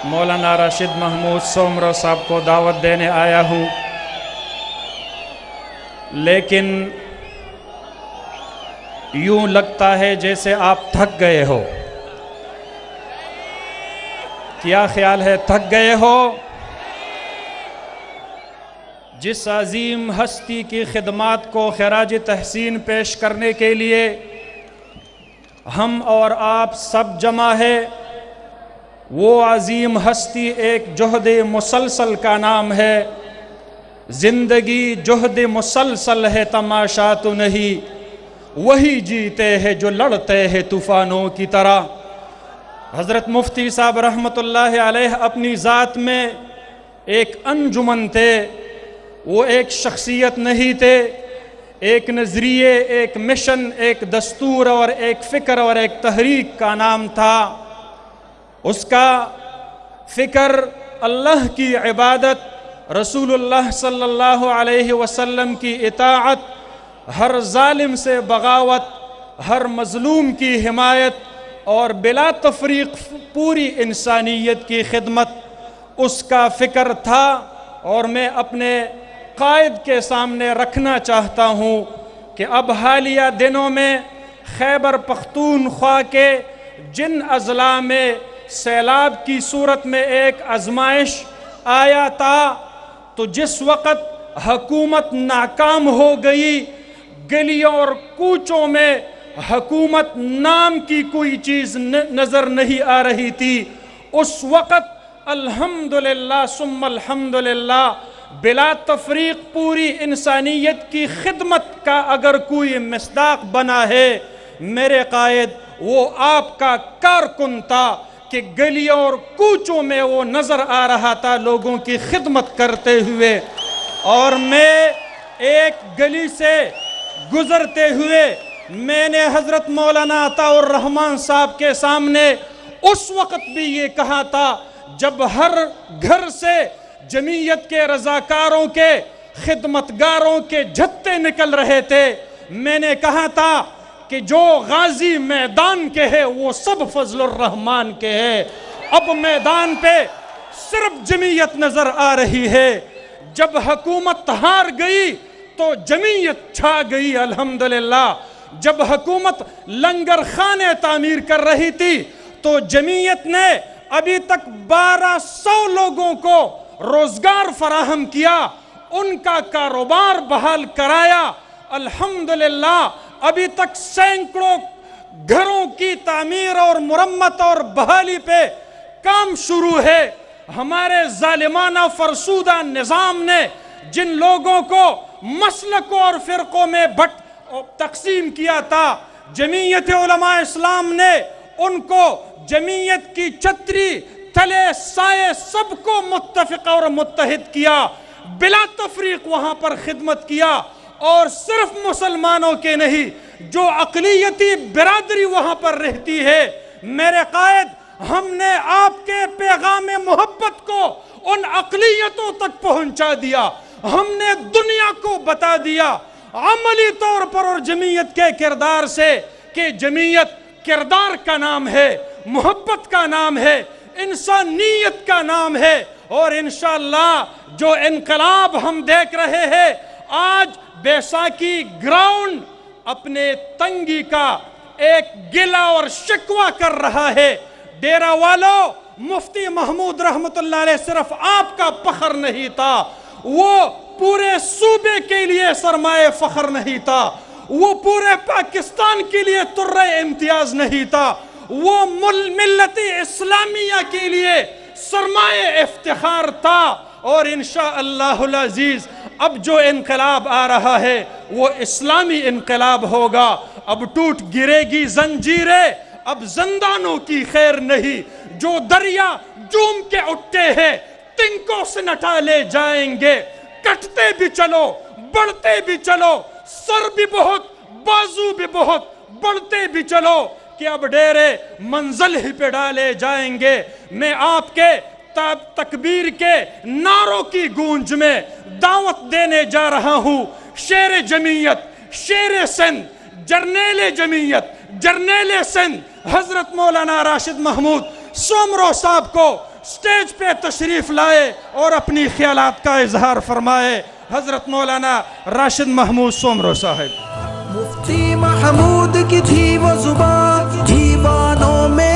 مولانا راشد محمود سومرو صاحب کو دعوت دینے آیا ہوں، لیکن یوں لگتا ہے جیسے آپ تھک گئے ہو۔ کیا خیال ہے، تھک گئے ہو؟ جس عظیم ہستی کی خدمات کو خراج تحسین پیش کرنے کے لیے ہم اور آپ سب جمع ہے، وہ عظیم ہستی ایک جہد مسلسل کا نام ہے۔ زندگی جہد مسلسل ہے، تماشا تو نہیں، وہی جیتے ہیں جو لڑتے ہیں طوفانوں کی طرح۔ حضرت مفتی صاحب رحمت اللہ علیہ اپنی ذات میں ایک انجمن تھے، وہ ایک شخصیت نہیں تھے، ایک نظریے، ایک مشن، ایک دستور اور ایک فکر اور ایک تحریک کا نام تھا۔ اس کا فکر اللہ کی عبادت، رسول اللہ صلی اللہ علیہ وسلم کی اطاعت، ہر ظالم سے بغاوت، ہر مظلوم کی حمایت اور بلا تفریق پوری انسانیت کی خدمت اس کا فکر تھا۔ اور میں اپنے قائد کے سامنے رکھنا چاہتا ہوں کہ اب حالیہ دنوں میں خیبر پختونخوا کے جن اضلاع میں سیلاب کی صورت میں ایک آزمائش آیا تھا، تو جس وقت حکومت ناکام ہو گئی، گلیوں اور کوچوں میں حکومت نام کی کوئی چیز نظر نہیں آ رہی تھی، اس وقت الحمدللہ ثم الحمدللہ بلا تفریق پوری انسانیت کی خدمت کا اگر کوئی مصداق بنا ہے میرے قائد، وہ آپ کا کارکن تھا کہ گلیوں اور کوچوں میں وہ نظر آ رہا تھا لوگوں کی خدمت کرتے ہوئے۔ اور میں ایک گلی سے گزرتے ہوئے میں نے حضرت مولانا عطاء الرحمن صاحب کے سامنے اس وقت بھی یہ کہا تھا جب ہر گھر سے جمعیت کے رضاکاروں کے خدمتگاروں کے جھتے نکل رہے تھے، میں نے کہا تھا کہ جو غازی میدان کے ہیں وہ سب فضل الرحمن کے ہیں۔ اب میدان پہ صرف جمعیت نظر آ رہی ہے۔ جب حکومت ہار گئی تو جمعیت چھا گئی الحمدللہ۔ جب حکومت لنگر خانے تعمیر کر رہی تھی تو جمعیت نے ابھی تک 1200 لوگوں کو روزگار فراہم کیا، ان کا کاروبار بحال کرایا الحمدللہ۔ ابھی تک سینکڑوں گھروں کی تعمیر اور مرمت اور بحالی پہ کام شروع ہے۔ ہمارے ظالمانہ فرسودہ نظام نے جن لوگوں کو مسلکوں اور فرقوں میں تقسیم کیا تھا، جمعیت علماء اسلام نے ان کو جمعیت کی چھتری تلے سائے سب کو متفق اور متحد کیا، بلا تفریق وہاں پر خدمت کیا۔ اور صرف مسلمانوں کے نہیں، جو اقلیتی برادری وہاں پر رہتی ہے، میرے قائد، ہم نے آپ کے پیغام محبت کو ان اقلیتوں تک پہنچا دیا، ہم نے دنیا کو بتا دیا عملی طور پر اور جمعیت کے کردار سے کہ جمعیت کردار کا نام ہے، محبت کا نام ہے، انسانیت کا نام ہے۔ اور انشاءاللہ جو انقلاب ہم دیکھ رہے ہیں، آج بیساکھی گراؤنڈ اپنے تنگی کا ایک گلہ اور شکوہ کر رہا ہے۔ ڈیرہ والوں، مفتی محمود رحمت اللہ علیہ صرف آپ کا فخر نہیں تھا، وہ پورے صوبے کے لیے سرمایہ فخر نہیں تھا، وہ پورے پاکستان کے لیے ترہ امتیاز نہیں تھا، وہ ملت اسلامیہ کے لیے سرمایہ افتخار تھا۔ اور انشاءاللہ العزیز اب جو انقلاب آ رہا ہے وہ اسلامی انقلاب ہوگا۔ اب ٹوٹ گرے گی زنجیریں، اب زندانوں کی خیر نہیں، جو دریا جوم کے اٹھتے ہیں تنکوں سے نٹا لے جائیں گے۔ کٹتے بھی چلو، بڑھتے بھی چلو، سر بھی بہت، بازو بھی بہت، بڑھتے بھی چلو کہ اب ڈیرے منزل ہی پہ ڈالے جائیں گے۔ میں آپ کے تکبیر کے نعروں کی گونج میں دعوت دینے جا رہا ہوں۔ شیر جمعیت، شیر سندھ، جرنیل جمعیت، جرنیل سندھ حضرت مولانا راشد محمود سومرو صاحب کو سٹیج پہ تشریف لائے اور اپنی خیالات کا اظہار فرمائے. حضرت مولانا راشد محمود سومرو صاحب. مفتی محمود کی تھی وہ زبان